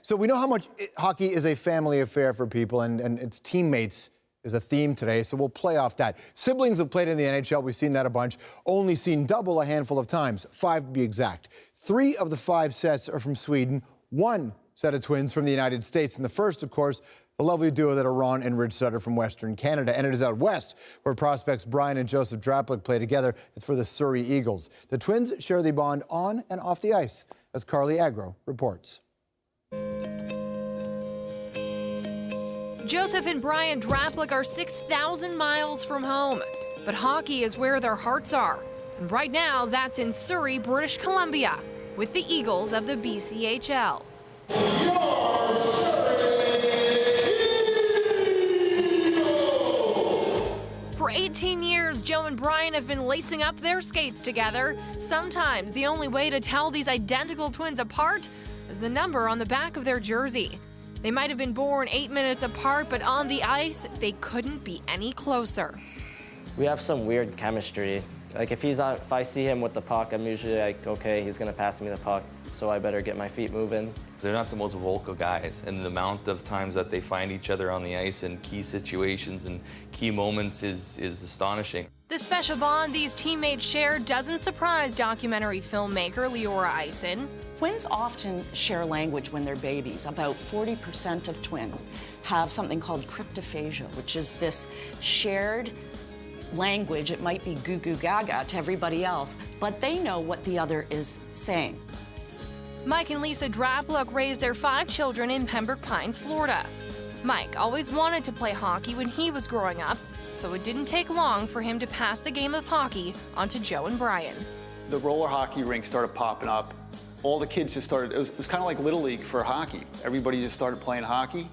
So we know how much hockey is a family affair for people, and its teammates is a theme today, so we'll play off that. Siblings have played in the NHL. We've seen that a bunch. Only seen double a handful of times, 5 to be exact. 3 of the 5 sets are from Sweden, 1 set of twins from the United States. And the first, of course, the lovely duo that are Ron and Ridge Sutter from Western Canada. And it is out west, where prospects Brian and Joseph Draplik play together. It's for the Surrey Eagles. The twins share the bond on and off the ice, as Carly Agro reports. Joseph and Brian Draplik are 6,000 miles from home, but hockey is where their hearts are. And right now, that's in Surrey, British Columbia, with the Eagles of the BCHL. For 18 years, Joe and Brian have been lacing up their skates together. Sometimes the only way to tell these identical twins apart is the number on the back of their jersey. They might have been born 8 minutes apart, but on the ice, they couldn't be any closer. We have some weird chemistry. Like if I see him with the puck, I'm usually like, okay, he's gonna pass me the puck, so I better get my feet moving. They're not the most vocal guys, and the amount of times that they find each other on the ice in key situations and key moments is astonishing. The special bond these teammates share doesn't surprise documentary filmmaker Leora Eisen. Twins often share language when they're babies. About 40% of twins have something called cryptophagia, which is this shared language. It might be goo goo gaga to everybody else, but they know what the other is saying. Mike and Lisa Draplik raised their 5 children in Pembroke Pines, Florida. Mike always wanted to play hockey when he was growing up, so it didn't take long for him to pass the game of hockey onto Joe and Brian. The roller hockey rink started popping up. All the kids just started, it was kind of like Little League for hockey. Everybody just started playing hockey,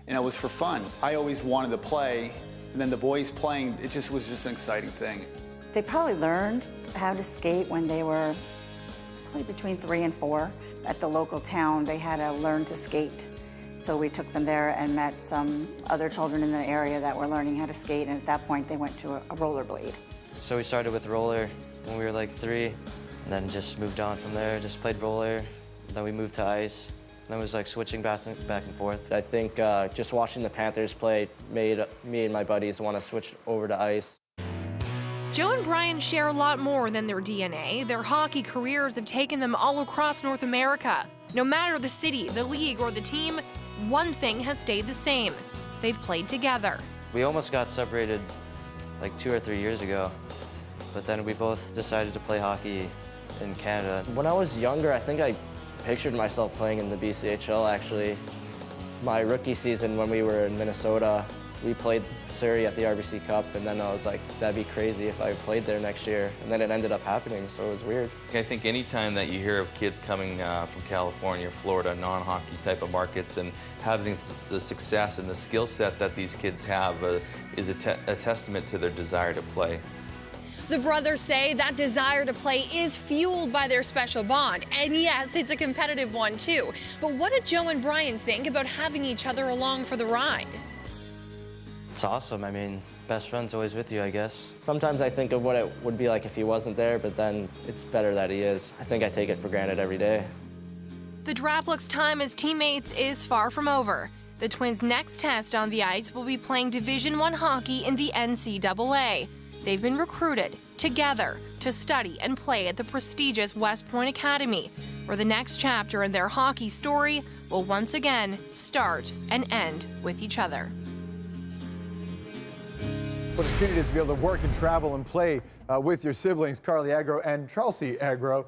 and it was for fun. I always wanted to play, and then the boys playing, it just was just an exciting thing. They probably learned how to skate when they were probably between 3 and 4. At the local town, they had to learn to skate. So we took them there and met some other children in the area that were learning how to skate, and at that point they went to a rollerblade. So we started with roller when we were like 3, and then just moved on from there, just played roller, then we moved to ice, then it was like switching back and forth. I think just watching the Panthers play made me and my buddies want to switch over to ice. Joe and Brian share a lot more than their DNA. Their hockey careers have taken them all across North America. No matter the city, the league, or the team, one thing has stayed the same. They've played together. We almost got separated like 2 or 3 years ago, but then we both decided to play hockey in Canada. When I was younger, I think I pictured myself playing in the BCHL, actually. My rookie season when we were in Minnesota, we played Surrey at the RBC Cup, and then I was like, that'd be crazy if I played there next year. And then it ended up happening, so it was weird. I think any time that you hear of kids coming from California, Florida, non-hockey type of markets, and having the success and the skill set that these kids have is a testament to their desire to play. The brothers say that desire to play is fueled by their special bond. And yes, it's a competitive one too. But what did Joe and Brian think about having each other along for the ride? It's awesome. I mean, best friend's always with you, I guess. Sometimes I think of what it would be like if he wasn't there, but then it's better that he is. I think I take it for granted every day. The Draplik's time as teammates is far from over. The twins' next test on the ice will be playing Division I hockey in the NCAA. They've been recruited together to study and play at the prestigious West Point Academy, where the next chapter in their hockey story will once again start and end with each other. What a treat it is to be able to work and travel and play with your siblings, Carly Agro and Chelsea Agro,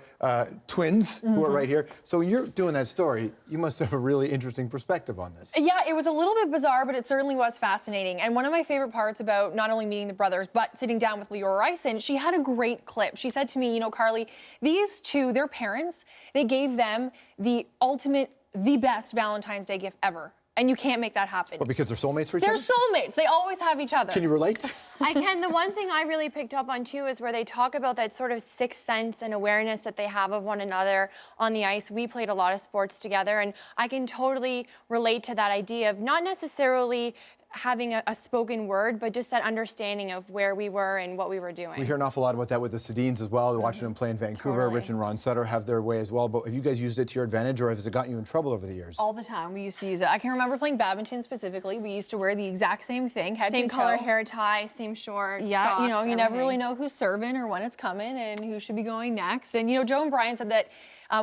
twins, who are right here. So when you're doing that story, you must have a really interesting perspective on this. Yeah, it was a little bit bizarre, but it certainly was fascinating. And one of my favorite parts about not only meeting the brothers, but sitting down with Leora Eisen, she had a great clip. She said to me, you know, Carly, these two, their parents, they gave them the ultimate, the best Valentine's Day gift ever. And you can't make that happen. Well, because they're soulmates for each other? They're soulmates. They always have each other. Can you relate? I can. The one thing I really picked up on, too, is where they talk about that sort of sixth sense and awareness that they have of one another on the ice. We played a lot of sports together, and I can totally relate to that idea of not necessarily having a spoken word, but just that understanding of where we were and what we were doing. We hear an awful lot about that with the Sedins as well. Watching them play in Vancouver, Totally. Rich and Ron Sutter have their way as well. But have you guys used it to your advantage, or has it gotten you in trouble over the years? All the time we used to use it. I can remember playing badminton specifically. We used to wear the exact same thing, head Same to color toe. hair tie, same shorts. Yeah, you know, socks, you never really everything. know who's serving or when it's coming and who should be going next. And, you know, Joe and Brian said that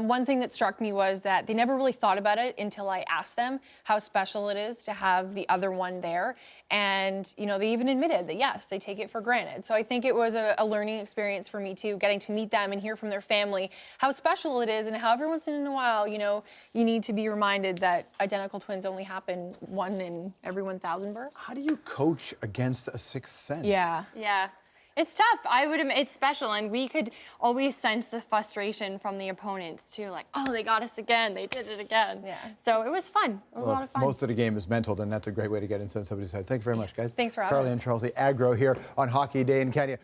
one thing that struck me was that they never really thought about it until I asked them how special it is to have the other one there. And, you know, they even admitted that, yes, they take it for granted. So I think it was a learning experience for me, too, getting to meet them and hear from their family how special it is and how every once in a while, you know, you need to be reminded that identical twins only happen 1 in every 1,000 births. How do you coach against a sixth sense? Yeah. Yeah. It's tough. It's special, and we could always sense the frustration from the opponents too. Like, oh, they got us again. They did it again. Yeah. So it was fun. It was a Well, lot of if fun. most of the game is mental, then that's a great way to get inside somebody's head. Thank you very much, guys. Thanks for having Carly us. and Charles Agro here on Hockey Day in Kenya.